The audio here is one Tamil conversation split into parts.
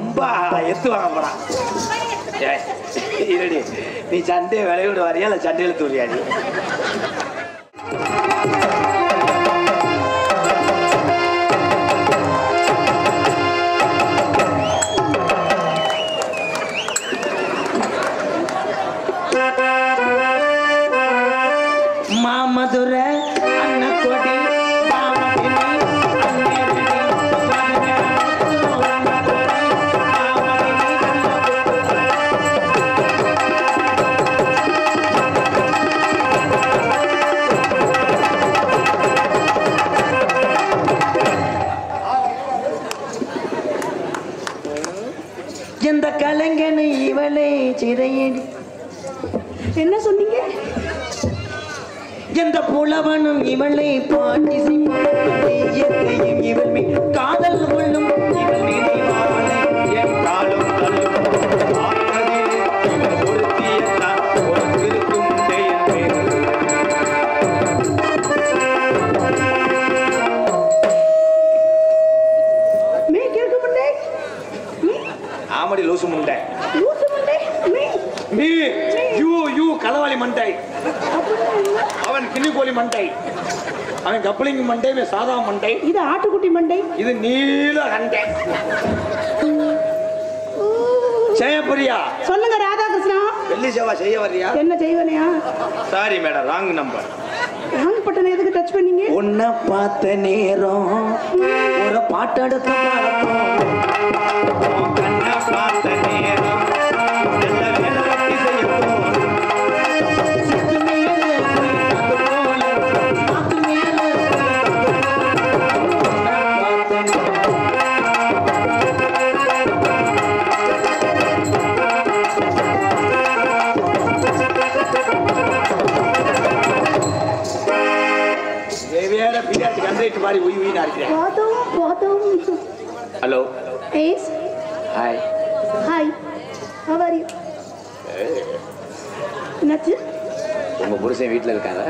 ரொம்ப எத்து வாங்க போறான். இருடி, நீ சண்டையை விளையாடு வரியா இல்ல சண்டையில தூரியா? நீ மாமதுரை அன்னக்கோடி எந்த கலைஞனை இவளை சிறையடி. என்ன சொன்னீங்க? எந்த புலவனும் இவளை பாட்டி இயற்கையும் இவள் மீ காதல் கொள்ளும் இவள் நினைவாளை என் காலும் தள்ளும் ஆமடி லூசு முண்டை நீ யூ யூ களவாளி மண்டை. அவன் கிண்ணிக்கோழி மண்டை, அவன் கப்பலிங் மண்டை, சாதா மண்டை. இது ஆட்டுக்குட்டி மண்டை, இது நீல கண்டை. செய்யப்படியா? சொல்லுங்க ராதாகிருஷ்ணா. வெள்ளி சேவா செய்ய வரியா? என்ன செய்வனையா? Sorry madam, wrong number. Wrong பட்டனை எதுக்கு டச் பண்ணீங்க? உன்னை பார்த்த நேரம் ஒரு பாட்டெடுத்து பார்த்தோம். கண்ணை பார்த்த நேரம் Hello. Yes. Hi. Hi. How are you? என்னாச்சு? உங்க புருஷன் வீட்டில் இருக்காங்க?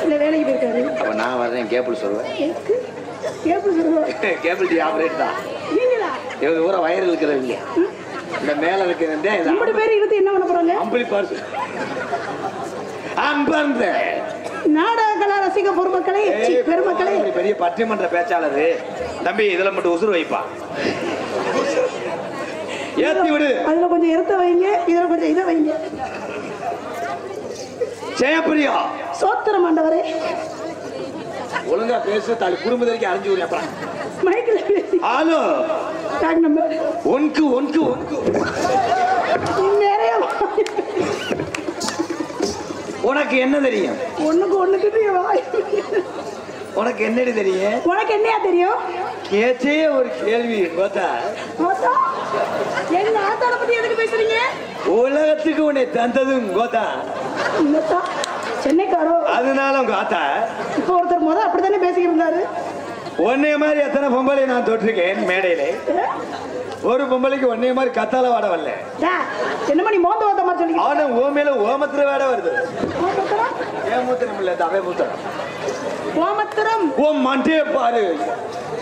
இல்லை, வேலைக்கு போயிருக்காரு. அப்போ நான் வரேன், கேபிள் சொல்லுவேன். கேபிள் சொல்லுவேன்? கேபிள் டி ஆப்ரேட் தான். நீங்களா? இவங்க ஊரை வயர் இருக்கிறவங்க. இந்த மேலே இருக்கிறதே 50 பேர் இழுத்து என்ன பண்ண போறாங்க? அம்பளி பார்சு அன்பந்த நாடகக்கலா ரசிக பொறுமக்களே, பெருமக்களே, பெரிய பட்டிமன்ற பேச்சாளர் தம்பி, இதுல மட்டும் உசுறு வைப்பா. ஏத்தி விடு. அதுல கொஞ்சம் எடுத்து வைங்க, இதுல கொஞ்சம் இதை வைங்க. ஜெயப்பிரியா, சோத்திரம் ஆண்டவரே. ஒழுங்கா பேசு, தாலி குடும்பத்திற்கு அரைஞ்சு விடு. அப்புறம் மைக்கில் பேசி. ஹலோ, டாக் நம்பர் ஒன்க்கு ஒன்க்கு ஒன்க்கு. நிறைய உனக்கு என்ன தெரியும்? ஒண்ணுக்கு வாய். உனக்கு என்னடி தெரியும்? உனக்கு என்னையா தெரியும்? கேச்சே ஒரு கேள்வி. எங்க ஆத்தாட பத்தி எதுக்கு பேசுறீங்க? உலகத்துக்கு உன்னை தந்ததும் கோத்தா சென்னைக்காரோ, அதனால உங்க ஆத்தா. இப்ப ஒருத்தர் முத அப்படித்தானே பேசிக்கிட்டு இருந்தாரு. ஒன்னே மாதிரி எத்தனை பொம்பளை நான் தொட்டிருக்கேன் மேடையில. ஒரு பொம்பளைக்கு ஒன்னே மாதிரி கத்தால வாட வரல. என்ன பண்ணி மோந்த வாத்த மாதிரி சொல்லி? அவன ஓமையில ஓமத்திர வாட வருது. ஏமூத்திரம் இல்ல, தவே மூத்திரம். ஓமத்திரம். ஓ மண்டே பாரு,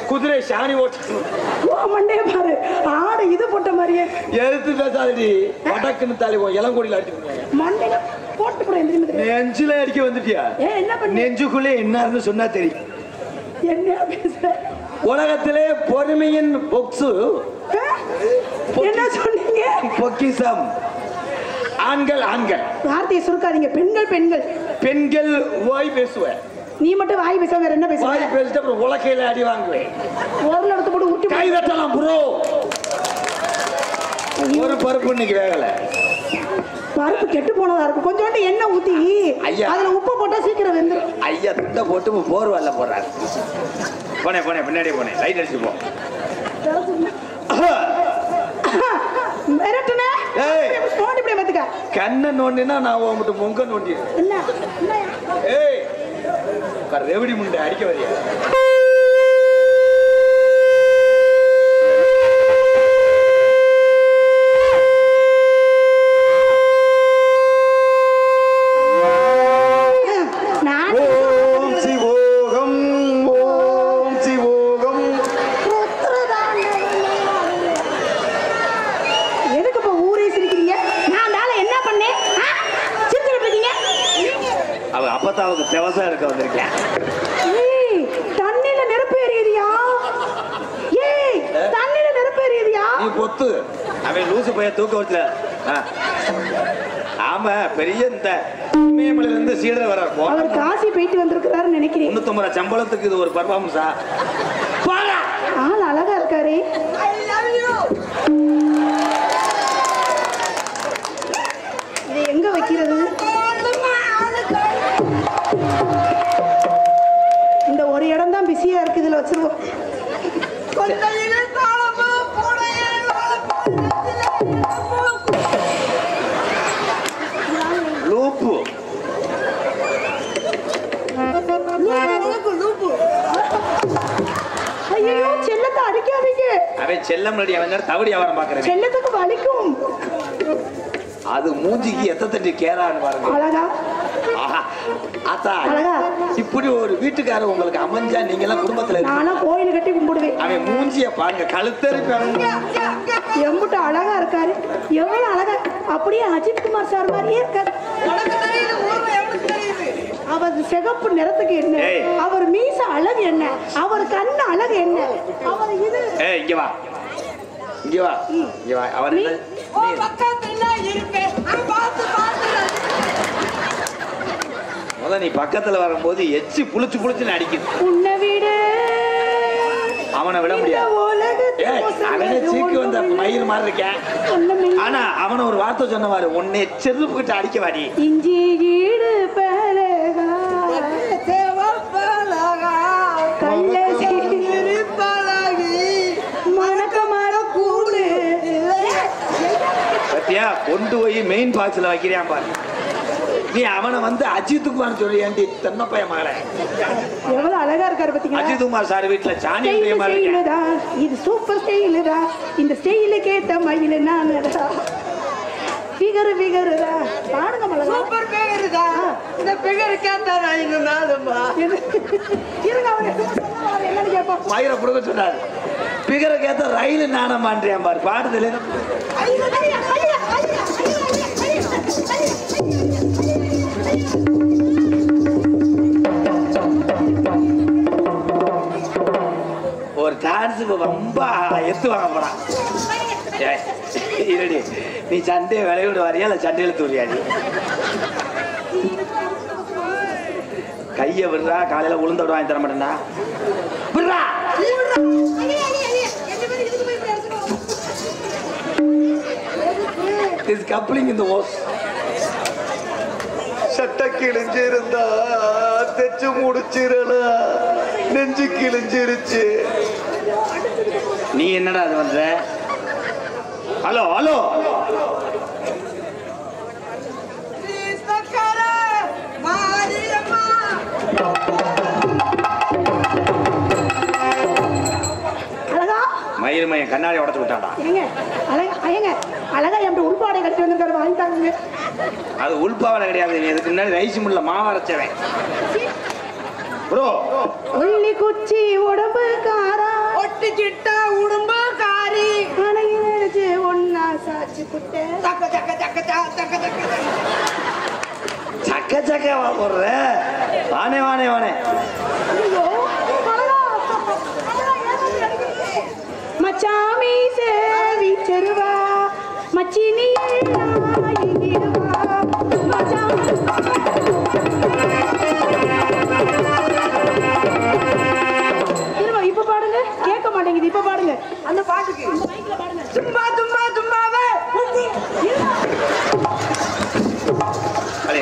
குதிரை சாணி ஓட்டு. ஓ மண்டே பாரு, ஆடு இது போட்ட மாதிரியே. எழுத்து பேசாதடி, வடக்குன்னு தாலி இளங்கோடியில் அடிச்சு மண்டையில போட்டு போட. நெஞ்சுல அடிக்க வந்துட்டியா? என்ன பண்ணி? நெஞ்சுக்குள்ளே என்னன்னு சொன்னா தெரியும். என்ன பேசுற? உலகத்திலே பொறுமையின் பொக்சு. என்ன சொன்னீங்க? பொக்கிசம். ஆண்கள் ஆண்கள். வார்த்தையை சுருக்காதீங்க. பெண்கள் பெண்கள். பெண்கள் வாய் பேசுவேன். நீ மட்டும் வாய் பேச, வேற என்ன பேசுவ? வாய் பேசிட்டு அப்புறம் உலக்கையில அடி வாங்குவேன். ஒரு இடத்து போட்டு ஊட்டி கை தட்டலாம் ப்ரோ. ஒரு பருப்பு இன்னைக்கு வேகல. பருப்பு கெட்டு போனதா இருக்கு. கொஞ்சோண்டு எண்ணெய் ஊத்தி அதுல உப்பு போட்டா சீக்கிரம் வெந்துடும். ஐயா துண்ட போட்டு போர்வல்ல போடுறாரு. போனேன் போனேன் பின்னாடியே போனேன். லைட் அடிச்சு போ. மிரட்டுனே. நோண்டி இப்படி பார்த்துக்க. கண்ணை நோண்டினா நான் உங்ககிட்ட மொங்க நோண்டிடுறேன். என்ன? ஏய், ரெவடி முண்டை அடிக்க வரியா? திவசம் எடுக்க வந்திருக்கேன். ஏய் தண்ணில நெருப்பு எரியுதியா? ஏய் தண்ணில நெருப்பு எரியுதியா? நீ பொத்து அவன் லூசு பைய தூக்க வச்சுல. ஆமா பெரிய இந்த இமயமலையில இருந்து சீடர் வர அவர் காசி போயிட்டு வந்திருக்கிறாருன்னு நினைக்கிறேன். 350 ரூபாய் சம்பளத்துக்கு இது ஒரு பர்ஃபார்மன்ஸா? ஆள் அழகா இருக்காரு. இது எங்க வைக்கிறது? இந்த ஒரு இடம் தான் பிஸியா இருக்கு, இதுல வச்சிருவோம். லூப்பு ஐயோ செல்லத்தை அடிக்காதீங்க. அவன் செல்லம் ரெடி. அவன் தவடி வியாபாரம் பாக்குறேன். செல்லத்துக்கு வலிக்கும். அது மூஞ்சிக்கு எத்தனை கேரான்னு பாருங்க. அழகா அழகா இப்படி ஒரு வீட்டுக்காரர் உங்களுக்கு அமைஞ்சா நீங்க எல்லாம் குடும்பத்துல நானும் கோயில் கட்டி கும்பிடுவேன். அவன் மூஞ்சிய பாருங்க, கழுத்தறிப்பாங்க. எம்பிட்ட அழகா இருக்காரு, எவ்வளவு அழகா, அப்படியே அஜித் குமார் சார் மாதிரியே இருக்காரு. அவர் சிகப்பு நிறத்துக்கு என்ன, அவர் மீச அழகு என்ன, அவர் கண்ணு அழகு என்ன, அவர் இது. இங்க வா இங்க வா இங்க வா. அவர் நீ பக்கத்துல வரும்போது எச்சி புளிச்சு புளிச்சு அடிக்குது. உன்னை விட அவனை விட முடியாது. அவனே சீக்கு வந்த மயில் மாதிரி இருக்கேன். ஆனா அவனை ஒரு வார்த்தை சொன்னவாரு, உன்னை செருப்பு கிட்ட அடிக்க வாடி. இஞ்சி ஈடு பலகா கள்ள சீரி பலகி மணக்க மர கூடு. பத்தியா கொண்டு போய் மெயின் பாக்ஸ்ல வைக்கிறியான் பாரு. நீ அவனை வந்து அஜித் குமார் சொல்லியாண்டி தென்னப்பைய மகள. எவ்வளவு அழகா இருக்காரு பாத்தீங்களா? அஜித் குமார் சார் வீட்டுல சாணி இது சூப்பர் ஸ்டைல் தான். இந்த ஸ்டைலுக்கு ஏத்த மயில நானடா. ஃபிகர் ஃபிகர்டா பாருங்க மலங்க. சூப்பர் ஃபிகர்டா. இந்த ஃபிகருக்கு ஏத்த மயில நானம்மா. இருங்க அவரே என்னன்னு கேப்போம். மயிர புடுங்க சொன்னாரு. ஃபிகருக்கு ஏத்த ரயில் நானமான்றியான் பாரு. பாடுதல ஒரு டான்ஸ் ரொம்ப எத்து வாங்க போறான். நீ சண்டையை விளையாடு வாரியா இல்ல சண்டையில தூரியாடி? கைய விடுறா, காலையில உளுந்த விட வாங்கி தர மாட்டேன்டா. விடுறா. This coupling in the horse. சட்டை கிழிஞ்சிருந்தா தைச்சு முடிச்சிரல, நெஞ்சு கிழிஞ்சிருச்சு. நீ என்னடா அது பண்ற? ஹலோ ஹலோ மயிர் மையம் கண்ணாடி உடச்சு விட்டாடா. அழகா என் உள்பாடை கட்டி வந்திருக்காரு, வாங்கிட்டாங்க. அது உள்பாவடை கிடையாது, நீ அதுக்கு முன்னாடி ரைஸ் முள்ள மாவு அரைச்சவன். ப்ரோ உள்ளி குச்சி உடம்பு காரா ஒட்டி சிட்டா உடம்பு காரி அணைய நினைச்சு ஒன்னா சாச்சு குட்டை சக்க சக்க சக்க சக்க சக்க சக்கவா போடுற? வானே வானே வானே. மச்சாமி சேவி செருவா மச்சினி இப்ப பாடுங்க, கேட்க மாட்டேங்குது. இப்ப பாடுங்க அந்த பாட்டுக்கு. சும்மா சும்மா சும்மாவே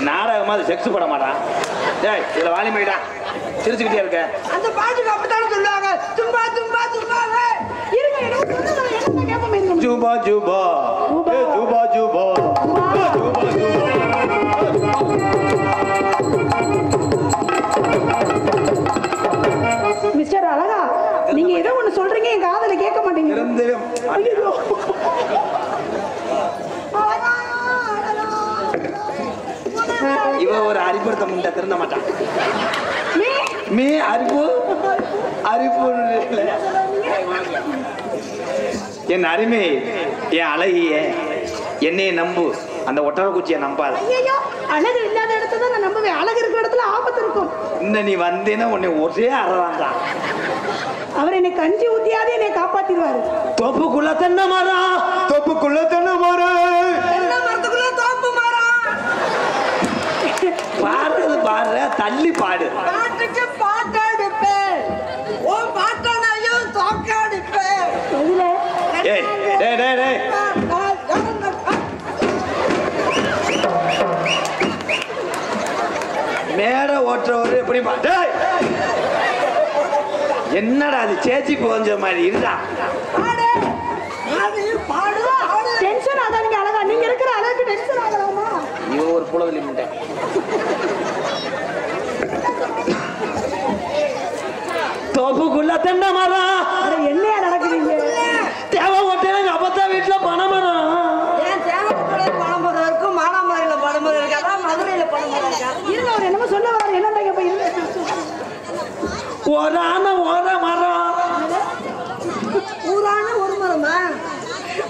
நாடகமா அது செக்ஸ் போட மாட்டான். டேய் இதுல வாலிமைடா சிரிச்சுக்கிட்டே இருக்க. அந்த பாட்டுக்கு அப்படித்தானே சொல்லுவாங்க, சும்மா சும்மா சும்மாவே. இருங்க என்ன கேப்பமே. Juba Juba Juba Juba Juba Juba. Mister அழகா, நீங்க ஏதோ ஒண்ணு சொல்றீங்க, என் காதுல கேட்க மாட்டேங்குது. இவ ஒரு அரிப்படுத்த முண்டை திருந்த மாட்டான். மீ அரிப்பு அரிப்பு. என் அருமை, என் அழகிய, என்னைய நம்பு, அந்த ஒட்டர குச்சியை நம்பாது. அழகு இல்லாத இடத்துல நம்புவேன். அழகு இருக்கிற இடத்துல ஆபத்து இருக்கும். இன்னும் நீ வந்தேன்னா உன்னை ஒரே அறவாங்க. அவர் என்னை கஞ்சி ஊத்தியாவது என்னை காப்பாத்திடுவாரு. தோப்புக்குள்ள தென்னை மரம், தோப்புக்குள்ள தென்னை மரம், தென்னை மரத்துக்குள்ள தோப்பு மரம். பாடுறது பாடுற, தள்ளி பாடு. பாட்டுக்கு பாட்டாடுப்பேன், ஓ பாட்டானையும் தோக்காடுப்பேன். ஏய் டேய் டேய் டேய், மேடை ஓட்டுறவரு எப்படி டேய், என்னடா அது சேச்சி போஞ்ச மாதிரி இருந்தா டென்ஷன் ஆகாதீங்க. அழகா நீங்க இருக்கிற அளவுக்கு டென்ஷன் ஆகலாமா? இவ ஒரு புலவலி முட்டை. தோப்புக்குள்ள தென்னை மரம். என்னையா நடக்குறீங்க? தேவை ஓட்டேங்க அப்பத்தான் வீட்டுல பனைமரம். ஏன் தேவைப்பட பனைமரம் இருக்கும், மானாமரையில பனைமரம் இருக்காதா, மதுரையில பனைமரம் இருக்காது? இருங்க, அவர் என்னமோ சொல்ல வர்றாரு. என்னங்க போய் ஓரான ஓர மரம். ஊரான ஒரு மரமா?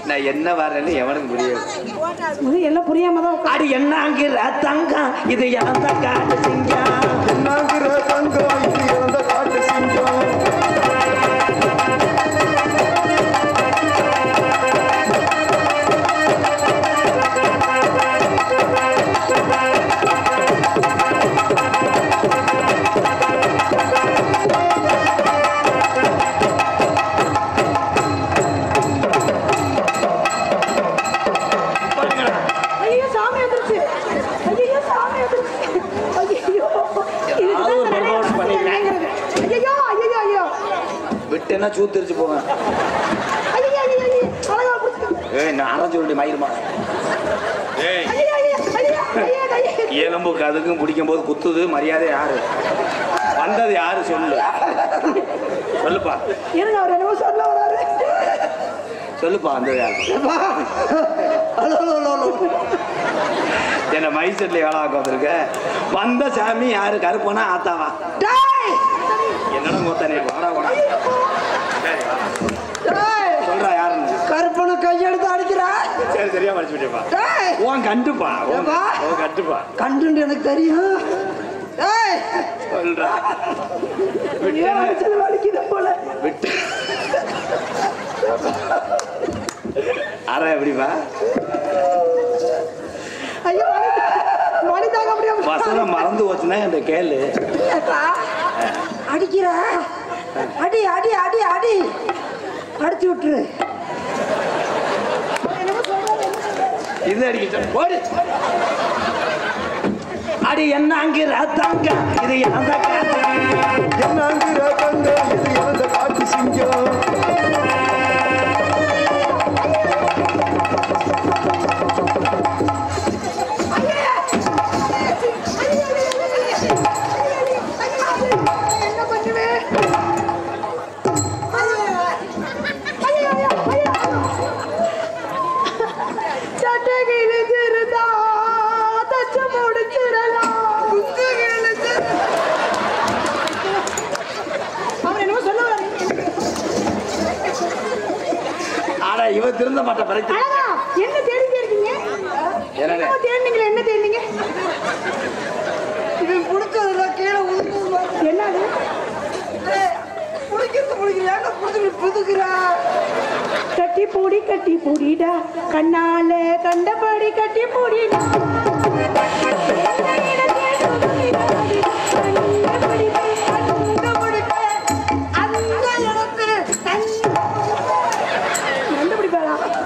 நான் என்ன வரேன்னு எவனுக்கு புரியாது. எல்லாம் புரியாம தான். அடி என்னங்கிற தங்கம் இது இறந்த காட்டு சிங்கம், என்னங்கிற தங்கம் இது இறந்த காட்டு சிங்கம். விட்டுன்னா சூத்திருச்சு போங்க. நான் அரைஞ்சு விட்டு மயிருமா எலும்புக்கு அதுக்கும் பிடிக்கும் போது குத்துது. மரியாதை யாரு வந்தது, யாரு சொல்லு சொல்லுப்பா. சொல்லுப்பா வந்தது யாரு? என்ன மைசெட்ல வேலை பார்க்க வந்திருக்க? வந்த சாமி யாரு? கருப்பனா ஆத்தாவா? என்னடா மொத்தனே வாடா வாடா சொல்றா யாருன்னு. கருப்பனை கையெடுத்து அடிக்கிறா. சரி சரியா மறைச்சு விட்டேப்பா. உன் கண்டுப்பா, உன் கண்டுப்பா. கண்டுன்னு எனக்கு தெரியும். சொல்றா வலிக்குது போல. விட்டு அற எப்படிப்பா? ஐயோ வலி தாங்க முடியாம வசனம் மறந்து போச்சுன்னா இந்த கேளு. அடிக்கிற அடி அடி அடி அடி அடிச்சு விட்டுரு. இது அடிக்கிட்ட போடு. அடி என்னங்கிற தங்க இது இறந்த காட்டு, என்னங்கிற தங்க இது இறந்த காட்டு சிங்கம். இவ திருந்த மாட்ட பறிச்சு. என்ன தேடிட்டே இருக்கீங்க? என்ன தேடினீங்களே? என்ன தேடினீங்க? இது புடிச்சதுல கீழே உளுந்து. என்னது? புடிக்கிறது புடிக்கலையா? புடிச்சு புதுக்குறா. கட்டி பூடிடா, கண்ணால கண்டபடி கட்டி பூடிடா.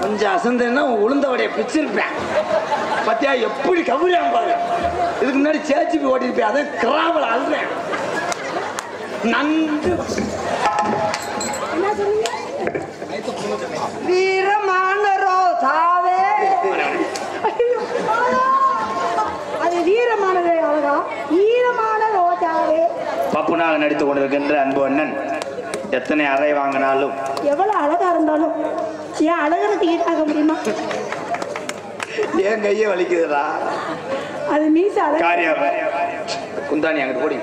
கொஞ்சம் அசந்தேன்னா உளுந்தவடைய பிச்சிருப்பேன். பத்தியா எப்படி கவுரியாம பாரு. இதுக்கு முன்னாடி சேச்சி போய் ஓட்டிருப்பேன். அதை கிராமல அழுறேன். நன்று வீரமான ரோசாவே. அது வீரமானதே அழகா, வீரமான ரோசாவே. பப்புனாக நடித்துக் கொண்டிருக்கின்ற அன்பு அண்ணன் எத்தனை அறை வாங்கினாலும், எவ்வளவு அழகா இருந்தாலும் ஏன் அழகருக்கு ஈடாக முடியுமா? என் கையே வலிக்குதுடா. அது மீச காரியா குந்தாணி அங்கிட்டு போடி.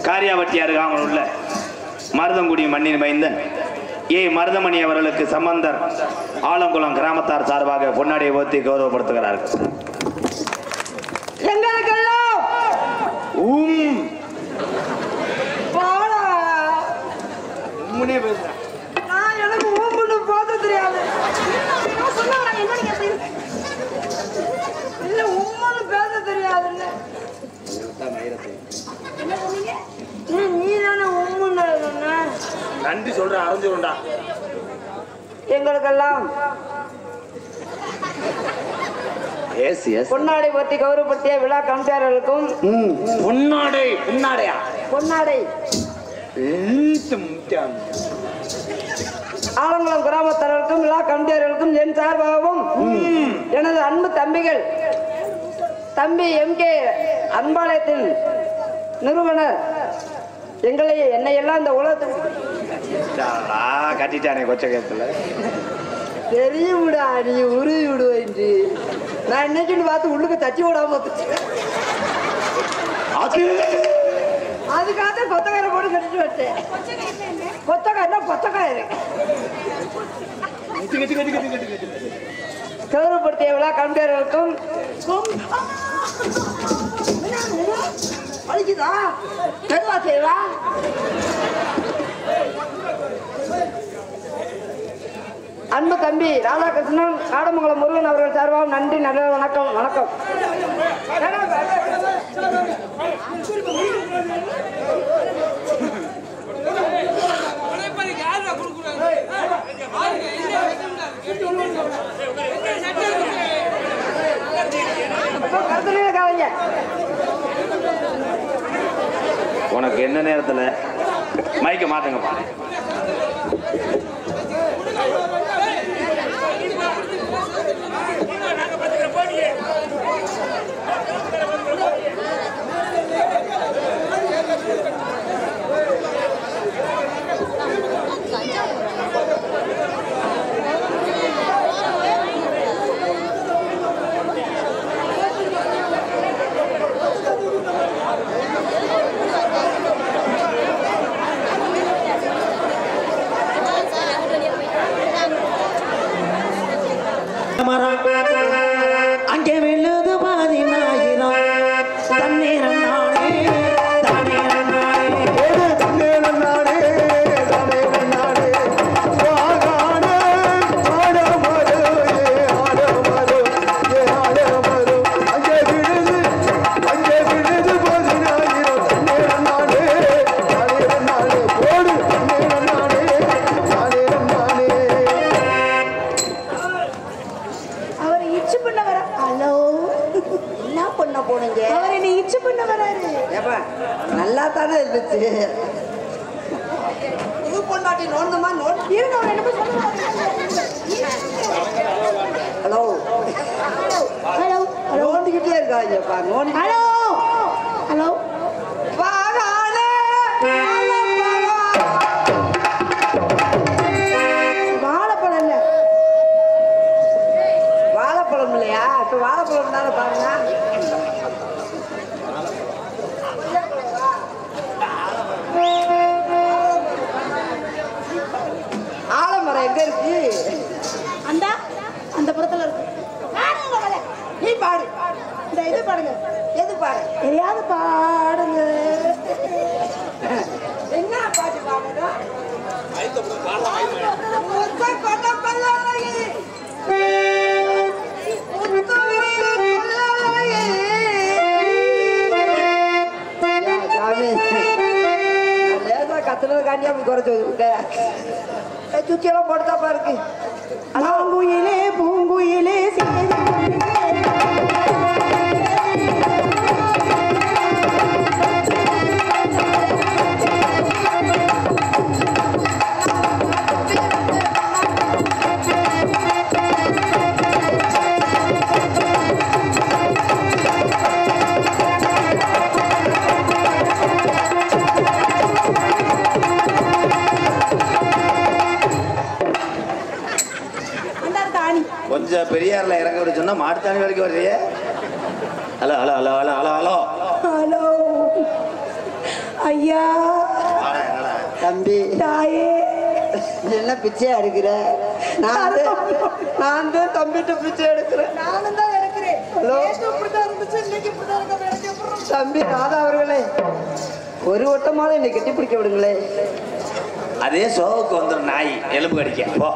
காரியாவட்டி அருகாமல் உள்ள மருதங்குடி மண்ணின் மைந்தன் மருதமணி அவர்களுக்கு சம்பந்தர் ஆலங்குளம் கிராமத்தார் சார்பாக பொன்னாடியை ஓத்தி கௌரவப்படுத்துகிறார்கள். எங்களுக்கெல்லாம் பாடா உம்முனே பேசுறேன். நான் எனக்கு ஊம்புன்னு போத தெரியாது. இல்ல உம்மன்னு பேச தெரியாதுன்னு. நீ தானே உம்முன்னு சொன்ன. நன்றி சொல்றேன், அறிஞ்சிருண்டா. எங்களுக்கெல்லாம் பொன்னாடை பற்றி கௌரவப்படுத்திய விழா கமிட்டியாளர்களுக்கும் பொன்னாடை ஆலங்குளம் கிராமத்தார்களுக்கும் விழா கமிட்டியாளர்களுக்கும் என் சார்பாகவும் எனது அன்பு தம்பிகள் தம்பி MK அன்பாலயத்தின் நிறுவனர் என்னை எல்லாம் இந்த உலகத்துக்கு கட்டிட்டானே கொச்ச கேத்துல தெரியும்டா நீ உருவி விடுவேன். நான் என்னைக்குன்னு பார்த்து உள்ளுக்கு தட்டி விடாம அதுக்காக கொத்தக்கார போட்டு கட்டிட்டு வச்சேன். கொத்தக்காய் கௌரவப்படுத்திய விழா கமிட்டியாளர்களுக்கும் அழிக்குதா பெருவா செய்வா அன்பு தம்பி ராதாகிருஷ்ணன் காடமங்கலம் முருகன் அவர்கள் சார்பாக நன்றி. நல்ல வணக்கம். வணக்கம். உனக்கு என்ன நேரத்துல மைக்க மாத்துங்கப்பா. அங்கே விழுது பாதினாயிரம் தண்ணீரம் நாடே தண்ணீரம் நாடே தண்ணீரம் நாடே தண்ணீரம் நாடே வாகான ஆடமரு ஆடமரு ஆடமரு அங்கே விழுது பாதினாயிரம் தண்ணீரம் நாடே தண்ணீரம் நாடே போடு தண்ணீரம் நாடே தண்ணீரம் நாடே. அவர் இச்சு பண்ண வர. ஹலோ என்ன பண்ண போனீங்க? அவர் என்ன இச்சு பண்ண வராரு. ஏப்பா நல்லா தானே இருந்துச்சு. புது பொண்டாட்டி நோண்டுமா இருங்க. அவர் என்ன சொல்லுவாங்க? ஹலோ ஹலோ ஹலோ நோண்டிக்கிட்டே இருக்காங்கப்பா. நோண்டி ஹலோ ஹலோ வாழைப்பழம் இல்ல, வாழைப்பழம் இல்லையா? இப்ப வாழைப்பழம் தானே பாருங்க. ஆலமரம் எங்க இருக்கு? அந்த புறத்துல இருக்கு. நீ பாடு. இந்த இது பாடுங்க. எது பாடு? எதையாவது பாடுங்க. என்ன பாட்டு பாடுங்க? கத்துனதுக்காண்டி அப்படி குறைச்சு சுச்சியெல்லாம் போட்டுதாப்பா இருக்கு. பூங்குயிலே பூங்குயிலே கொஞ்சம் பெரியார்ல இறங்க விட சொன்னா மாட்டுத்தாணி வரைக்கும் வர்றியே. Hello hello hello hello hello hello hello ஐயா தம்பி தாயே என்ன பிச்சையா எடுக்கிற? நான் தான் தம்பிட்டு பிச்சை எடுக்கிறேன். நானும் தான் எடுக்கிறேன். ஹலோ தம்பி ராதா அவர்களே, ஒரு வட்டமாவது என்னை கட்டி பிடிக்க விடுங்களே. அதே சோவுக்கு வந்துடும் நாய் எலும்பு கடிக்க. போ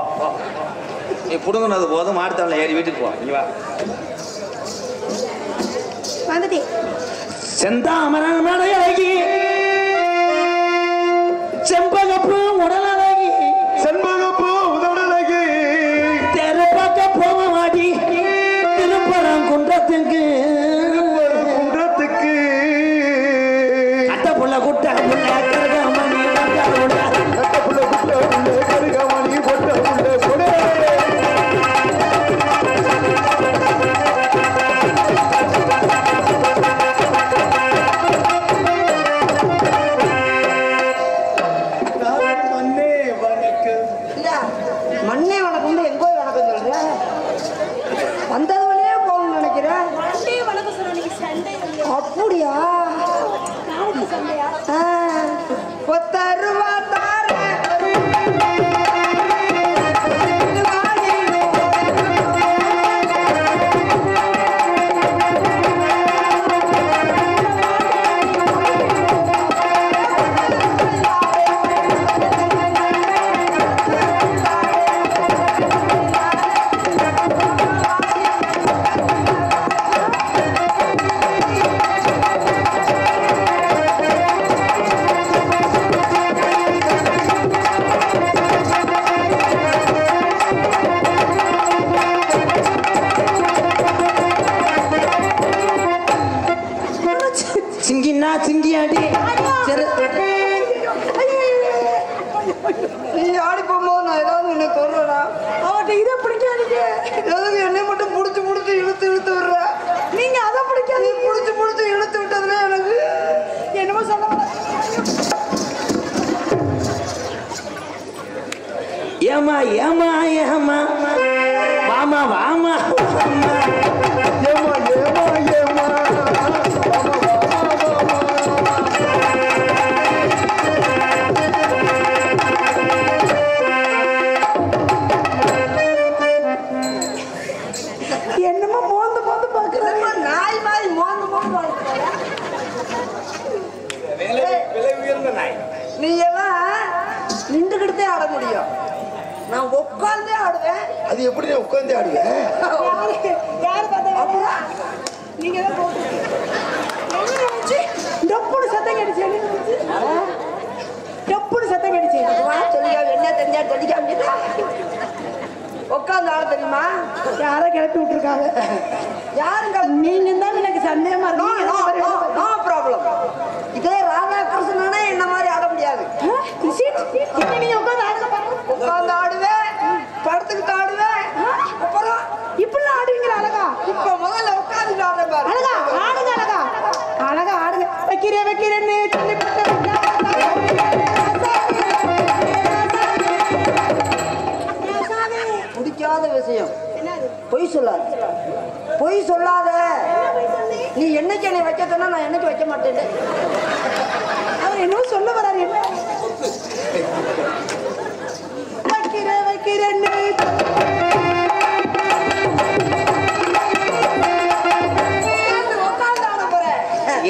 நீ புடுங்கினது போதும், மாடுத்தாவில் ஏறி வீட்டுக்கு போ. நீ வா. வந்துட்டே செந்தாமரன் மடையழகி, செம்பகப்பு உடலழகி, செண்பகப்பூ உதடழகி, தெரு பக்கம் போக மாட்டி திருப்பரம் குன்றத்துக்கு குன்றத்துக்கு அட்ட புள்ள குட்ட புள்ள கருகமணி கட்டப்புள்ள குட்ட புள்ள கருகமணி பொட்ட புள்ள பொடே. மண்ணே வணக்கம் எங்கோ வணக்கம் சொல்ற வந்தது வழியே போகணும்னு நினைக்கிறேன். அப்படியா? ஒத்தருவா சிங்கினா சிங்கியாடி நீ ஆடி போகும்போது நான் ஏதாவது என்ன சொல்றா அவட்ட இதை பிடிக்காதீங்க. எதுக்கு என்னை மட்டும் புடிச்சு புடிச்சு இழுத்து இழுத்து விடுற? நீங்க அதை பிடிக்காது புடிச்சு புடிச்சு இழுத்து விட்டதுல எனக்கு என்னமோ சொல்ல ஏமா ஏமா ஏமா வாமா வாமா ஏமா ஏமா ஏமா என்னமோ மோந்து மோந்து பாக்குறேன். நாய் மாதிரி மோந்து மோந்து நீ எல்லாம் நின்றுகிட்டே ஆட முடியும், நான் உட்கார்ந்தே ஆடுவேன். அது எப்படி நான் உட்கார்ந்து ஆடுவேன்? யாரு பார்த்தா நீங்க தான் டப்புனு சத்தம் கேட்டுச்சு. டப்புனு சத்தம் கேட்டுச்சு. சொல்லிக்காம என்ன தெரிஞ்சா சொல்லிக்காம உட்காந்து ஆட தெரியுமா? யாரை கிளப்பி விட்டுருக்காங்க? யாருங்க? நீங்க தான் எனக்கு சந்தேகமா இருக்கு. No problem. இதே ராதா கிருஷ்ணனே என்ன மாதிரி ஆட முடியாது. நீங்க உட்காந்து ஆடுங்க பாருங்க. உட்காந்து ஆடுவேன், படுத்துக்கிட்டு ஆடுவேன். அப்புறம் இப்படிலாம் ஆடுவீங்க அழகா? இப்ப முதல்ல உட்காந்து ஆடுற பாரு. அழகா ஆடுங்க, அழகா அழகா ஆடுங்க. வைக்கிறேன் வைக்கிறேன்னு பிடிக்காத விஷயம். பொய் சொல்லாத, பொய் சொல்லாத. நீ என்னைக்கு என்னை வைக்க சொன்னா நான் என்னைக்கு வைக்க மாட்டேன். அவர் என்ன சொல்ல வராரு? என்ன வைக்கிறேன் வைக்கிறேன்னு உட்காந்து ஆட போறேன்.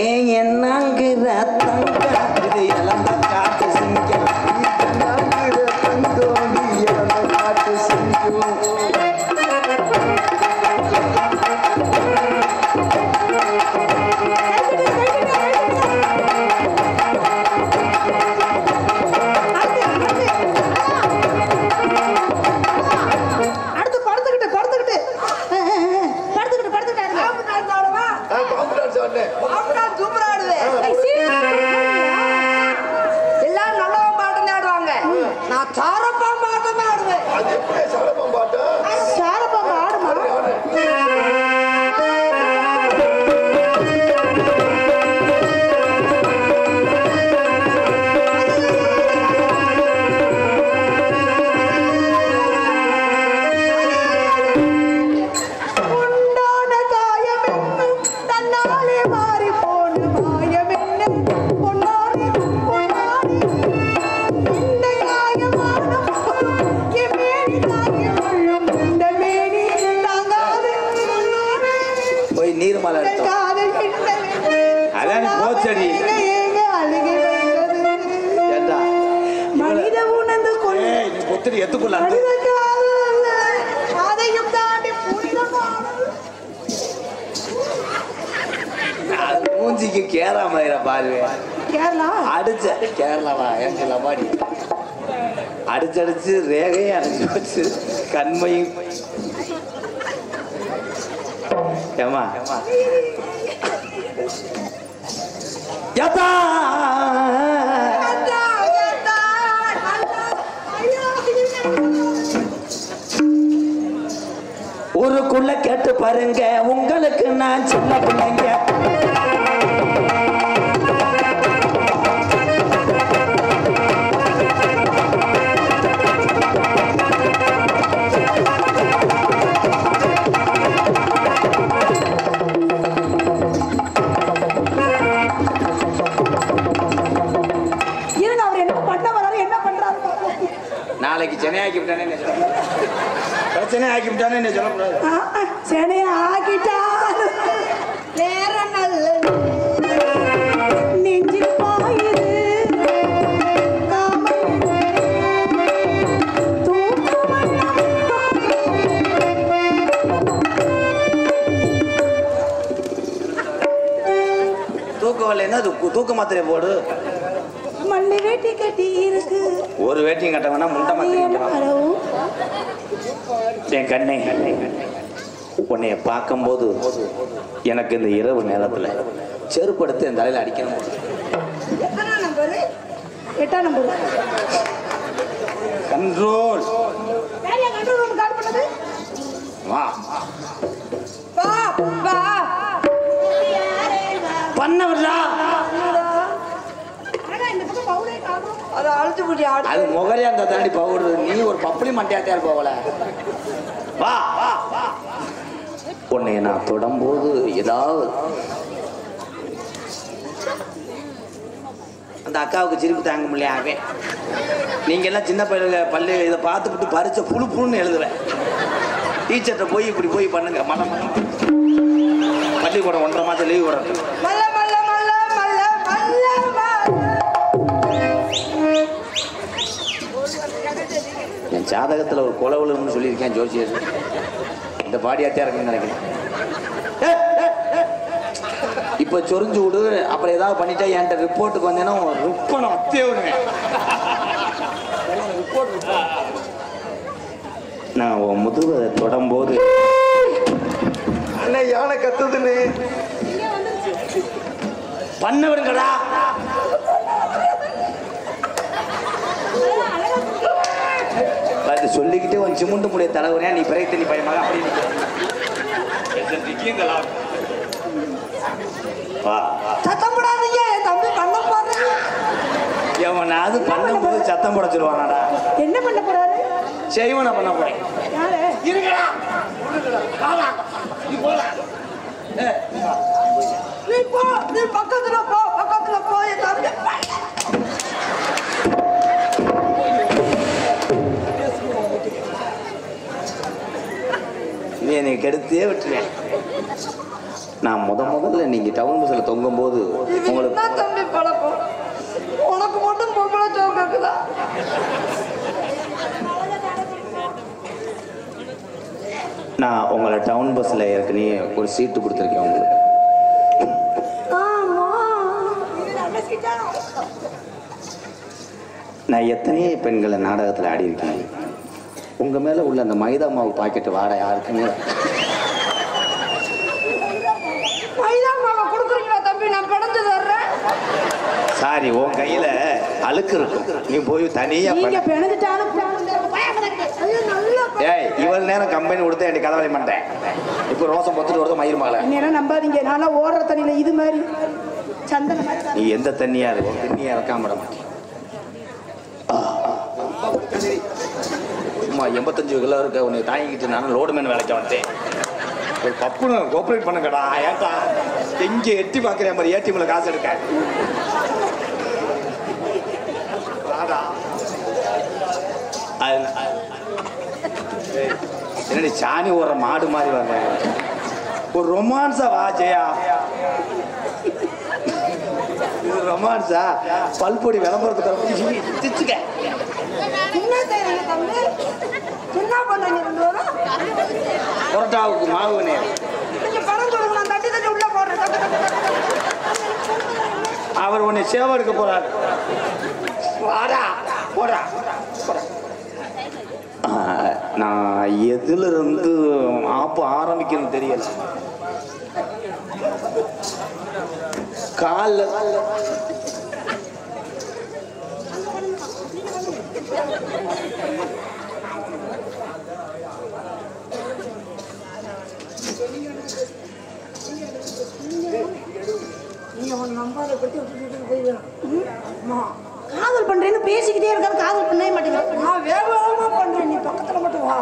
ஏன் என்னங்கிற தங்க இது இளம்ப காட்டு சிங்கம் தந்தோடி இறந்த காட்டு சிங்கம். வயிற்றுக்குள்ள அதையும் தாண்டி புனிதமானது. மூஞ்சிக்கு கேராம பாரு. கேரளா அடிச்ச கேரளாவா எங்க லபாடி அடிச்சடிச்சு ரேகையும் அடிச்சு வச்சு கண்மையும் ஏமா யதா ஊருக்குள்ள கேட்டு பாருங்க உங்களுக்கு நான் சின்ன பிள்ளைங்க நாளைக்கு சென்னை ஆக்கி விட்டானே பிரச்சனை ஆக்கி விட்டானே என்ன சொல்லக்கூடாது. சென்னை ஆக்கிட்டா வேற நல்ல நெஞ்சில் பாயுது தூக்கம் வரலைன்னா தூக்க மாத்திரை போடு. மல்லி வேட்டி கட்டி இருக்கு. ஒரு வேட்டியும் கட்ட வேணா முண்டை மாத்திரை. என் கண்ணை உன்னைய பார்க்கும்போது எனக்கு இந்த இரவு நேரத்துல செருப்படுத்து என் தலையில அடிக்கணும். 8ஆம் நம்பர் கண்ட்ரோல் வா பண்ணவர்களா அது முகரியா இருந்தா தாண்டி போகுது. நீ ஒரு பப்பளி மண்டையாட்டியா போகல. வா உன்னை நான் தொடும்போது ஏதாவது அந்த அக்காவுக்கு சிரிப்பு தாங்க முடியாது. நீங்க எல்லாம் சின்ன பள்ளி இதை பார்த்துக்கிட்டு பறிச்ச புழு புழுன்னு எழுதுவேன். டீச்சர்கிட்ட போய் இப்படி போய் பண்ணுங்க. மனம் பள்ளிக்கூடம் 1.5 மாதம் லீவ் விடணும். என் ஜாதகத்துல ஒரு கொலவுலன்னு சொல்லியிருக்கேன் ஜோசியர். இந்த பாடியாட்டியா இருக்குன்னு நினைக்கிறேன். இப்ப சொரிஞ்சு விடு. அப்புறம் ஏதாவது பண்ணிட்டா என்கிட்ட ரிப்போர்ட்டுக்கு வந்தேன்னா ரிப்போர்ட் அத்தியவனுவேன். நான் உன் முதுவை தொடம்போது அண்ணன் யானை கத்துதுன்னு பண்ண விடுங்கடா. சொல்லிக்கிட்டே உன் சிமுண்டு முடிய தலைவரையா நீ பிறகு தண்ணி பயமாக அப்படின்னு சத்தம் போடாதீங்க. என் தம்பி பண்ண போறாரு. எவனாவது பண்ணும் போது சத்தம் போட சொல்லுவானாடா. என்ன பண்ண போறாரு? செய்வன பண்ண போறேன். யாரு? இருங்கடா. நீ போ. நீ பக்கத்துல போ. பக்கத்துல போ. என் தம்பி நீ என்னை கெடுத்தே விட்டுருவேன். நான் முதல்ல நீங்க டவுன் பஸ்ல தொங்கும் போது உங்களுக்கு தம்பி பழக்கம். உனக்கு மட்டும் பொம்பளை சோக்குதா? நான் உங்களை டவுன் பஸ்ல ஏற்கனவே ஒரு சீட்டு கொடுத்துருக்கேன் உங்களுக்கு. நான் எத்தனையோ பெண்களை நாடகத்தில் ஆடி இருக்கேன். உங்க மேல உள்ள அந்த மைதா மாவு பாக்கெட் வாட யாருக்குமே மைதா மாவை கொடுக்குறீங்களா தம்பி? நான் பணத்து தர்றேன். சாரி உன் கையில அழுக்கு இருக்கும். நீ போய் தனியா நீங்க பிணைஞ்சிட்டாலும் ஏய் இவ்வளவு நேரம் கம்பெனி கொடுத்து எனக்கு கலவரை மாட்டேன். இப்போ ரோசம் பொத்துட்டு வருது மயிர் மாலை. என்னெல்லாம் நம்பாதீங்க. நானா ஓடுற தண்ணியில இது மாதிரி சந்தன. நீ எந்த தண்ணியா இருக்கும் தண்ணியா இருக்காம விட மாட்டேன். 85 கிலோ இருக்க உன்னை தாங்கிக்கிட்டு நானும் லோடுமேன் வேலைக்கு வந்தேன். ஒரு பப்புன்னு கோஆப்ரேட் பண்ணுங்கடா. ஏட்டா எங்க எட்டி பார்க்குறேன் மாதிரி ஏடிஎம்ல காசு எடுக்க. என்னடி சாணி ஓடுற மாடு மாதிரி வர்ற ஒரு ரொமான்ஸா வா ஜெயா. ரொமான்ஸா பல்பொடி விளம்பரத்துக்கு என்ன செய்றீங்க தம்பி? என்ன பண்றீங்க ரெண்டு பேரும்? புரோட்டாவுக்கு மாவு நீங்க பணம் கொடுங்க, நான் தட்டி தட்டி உள்ள போடுறேன். தட்டு, தட்டு, தட்டு. அவர் உன்னை சேவை எடுக்க போறார். வாடா போடா. நான் எதுல இருந்து ஆப்பு ஆரம்பிக்கணும் தெரியல. கால காதல் பண்றேன்னு பேசிக்கிட்டே இருக்காரு, காதல் பண்ணவே மாட்டேங்கிறேன். நான் வேகமா பண்றேன், நீ பக்கத்துல மட்டும் வா.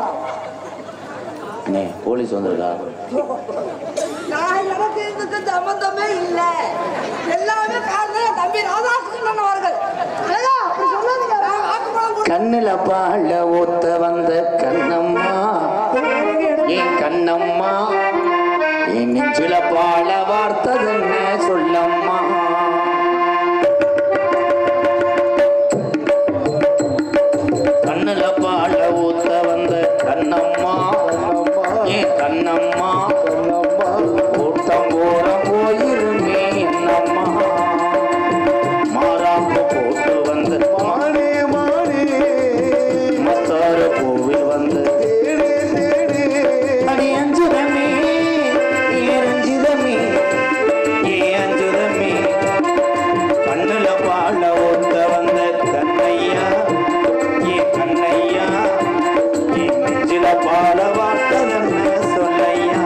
போலீஸ் வந்திருக்கா? நான் எனக்கு இதுக்கு சம்பந்தமே இல்லை, எல்லாமே காரணம் தம்பி ராதாகிருஷ்ணன் அவர்கள். அழகா அப்படி சொல்லாதீங்க. கண்ணுல பால ஊத்த வந்த கண்ணம்மா, என் கண்ணம்மா, என் நெஞ்சில பால வார்த்ததுன்னு சொல்லம்மா. கண்ணுல பால ஊத்த வந்த கண்ணம்மா, என் கண்ணம்மா, கூட்டம் போற போயிருமே என்னம்மா. மாறாப்பு போட்டு வந்து மானே மானே மத்தார கோவில் வந்து அடி அஞ்சுதமே ஏரஞ்சுதமே ஏஞ்சுதமே. கண்ணுல பால ஊத்த வந்த கண்ணையா, ஏ கண்ணையா, என் நெஞ்சில பால வார்த்ததன்னு சொல்லையா.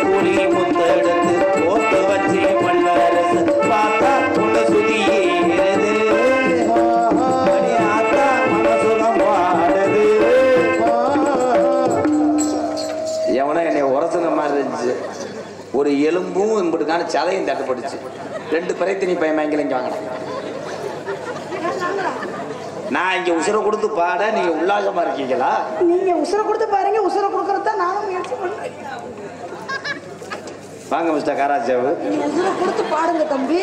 கூலி முத்தெடுத்து போட்டு வச்சு பல்லரசு பார்த்தா உள்ள சுதியேறது. ஆத்தா மனசுலம் பாடுது. எவனோ என்னை உரசுன மாதிரி இருந்துச்சு. ஒரு எலும்பும் இம்புட்டுக்கான சதையும் தட்டுப்பட்டுச்சு. 2 பிரயத்தினி பையன் வாங்கல இங்க வாங்கினேன். நான் இங்க உசுரை கொடுத்து பாட நீங்க உல்லாசமா இருக்கீங்களா? நீங்க உசுரை கொடுத்து பாருங்க, உசுரை கொடுக்கறத நானும் முயற்சி பண்றேன். வாங்க மிஸ்டர் காராஜாவு, நீங்க உசுரை கொடுத்து பாடுங்க தம்பி,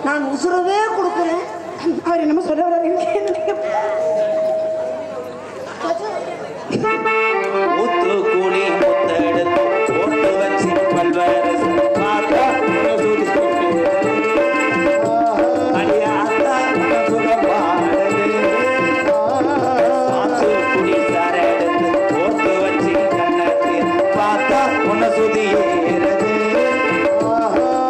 நான் உசுரவே கொடுக்குறேன். அவர் என்னமோ சொல்ல வர்றாருன்னு ஊத்து கூலி முத்தெடுத்து போட்டு வச்சு பல்வரசு பார்த்தா அடியாத்தா மனசுகம் பாடுது. ஆத்து குடி சார எடுத்து போட்டு வச்சு கண்ணத்து பார்த்தா உன்ன சுதி ஏறது.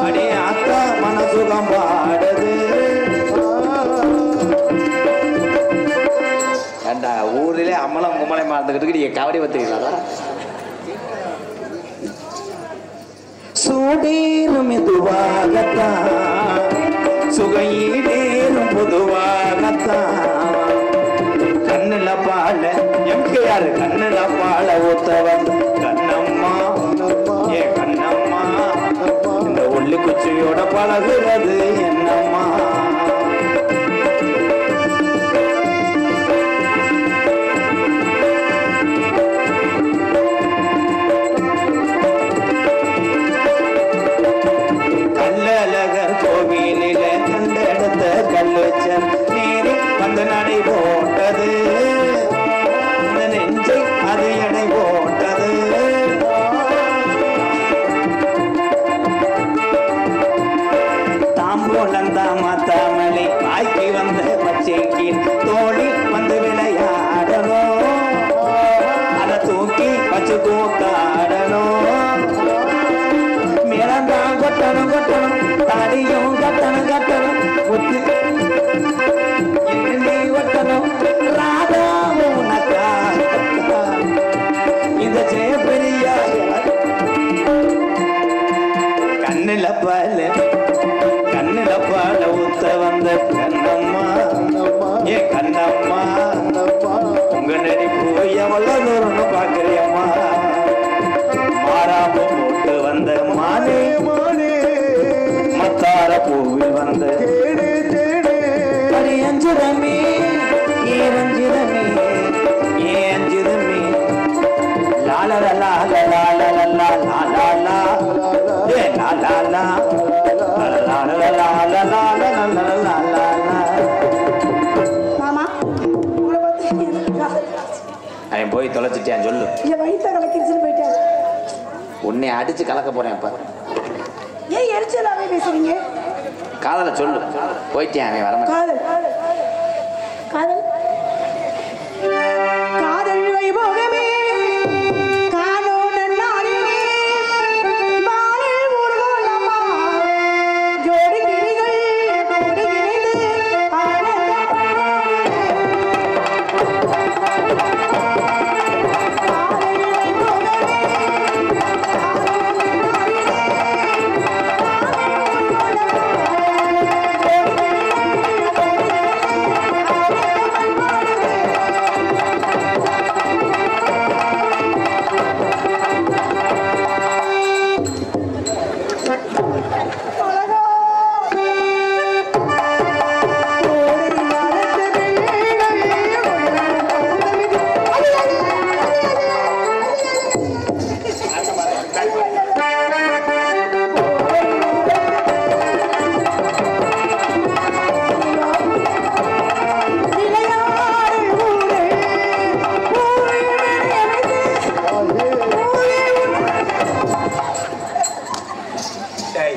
அடியாத்தா மனசுகம் பாடுது. ஏண்டா ஊரிலே அம்மலம் கும்மலை மறந்துக்கிட்டு நீங்க கபடி வத்துக்கீங்களா? சூடேறும் மெதுவாகத்தான், சுகையீடேறும் பொதுவாகத்தான். கண்ணுல பால எம்கையாரு கண்ணுல பால ஊத்த வந்து கண்ணம்மா, ஏ கண்ணம்மா, இந்த உள்ளி குச்சியோட பழகுறது என்னம்மா. கல்லழகர் கோவிலில கண்டெடுத்த கல்லுச்சல் நீரி வந்து நடை போட்டது. இந்த நெஞ்சை அது எடை போட்டது. தாம்பூலந்தாமா தாமலை வாய்க்கு வந்த பச்சைக்கு தோழி வந்து விளையாடணும். அதை தூக்கி வச்சு கூத்தாடணும். மேலந்தான் கொட்டணும் கொட்டணும், தாடியும் கட்டணும் கட்டணும், நீ ஒட்டணும். ராதாவும் உனக்கா இந்த ஜெயபெரியா கண்ணுல பால ஊத்த வந்த கண்ணம்மா, ஏ கண்ணம்மா, உங்க நடிப்பு எவ்வளவு தூரம்னு பாக்குறியம்மா. மாறாப்பு போட்டு வந்த மானே மானே மத்தார பூவில் வந்த தேடு தேடு அஞ்சு ரமே ஏ ரஞ்சிதமே ஏ அஞ்சுதமே. மாமா உங்களை பார்த்து அவன் போய் தொலைச்சிட்டேன் சொல்லு. என் வயிற்ற கலக்கிடுச்சுன்னு போயிட்டாரு. உன்னை அடிச்சு கலக்க போறேன் அப்ப. ஏன் எரிச்சலாவே பேசுறீங்க? காதல சொல்லு. போயிட்டேன் அவன் வரமாட்டான். காதல் காதல் காதல் வைபோகமே காணோம் நன்னாரிலே வானில் ஊர்வலமா ஜோடி கிளிகள் கூடி இணைந்து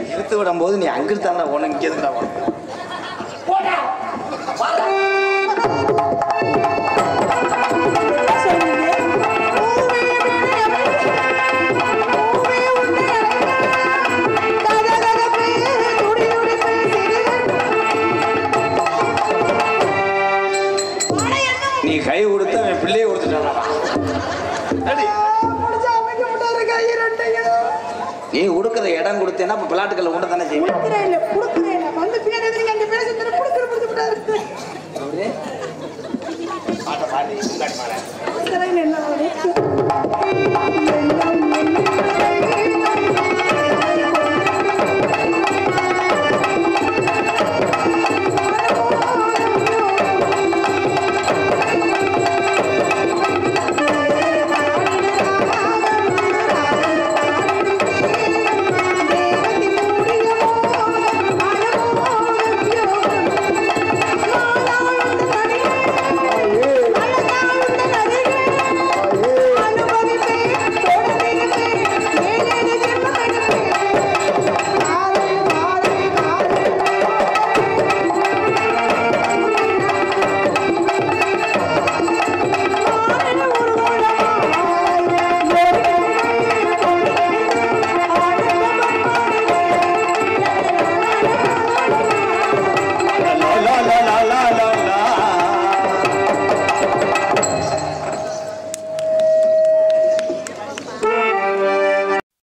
இழுத்து விடும் போது நீ அங்கிட்டு தானே உனக்கு இங்கே எதுக்குடா நீ கை கொடுத்து அவன் பிள்ளையை கொடுத்துட்டான். நீ கொடுக்குற இடம் கொடுத்தேன்னா இப்ப பிளாட்டுக்களை கூட தானே செய்வேன். என்ன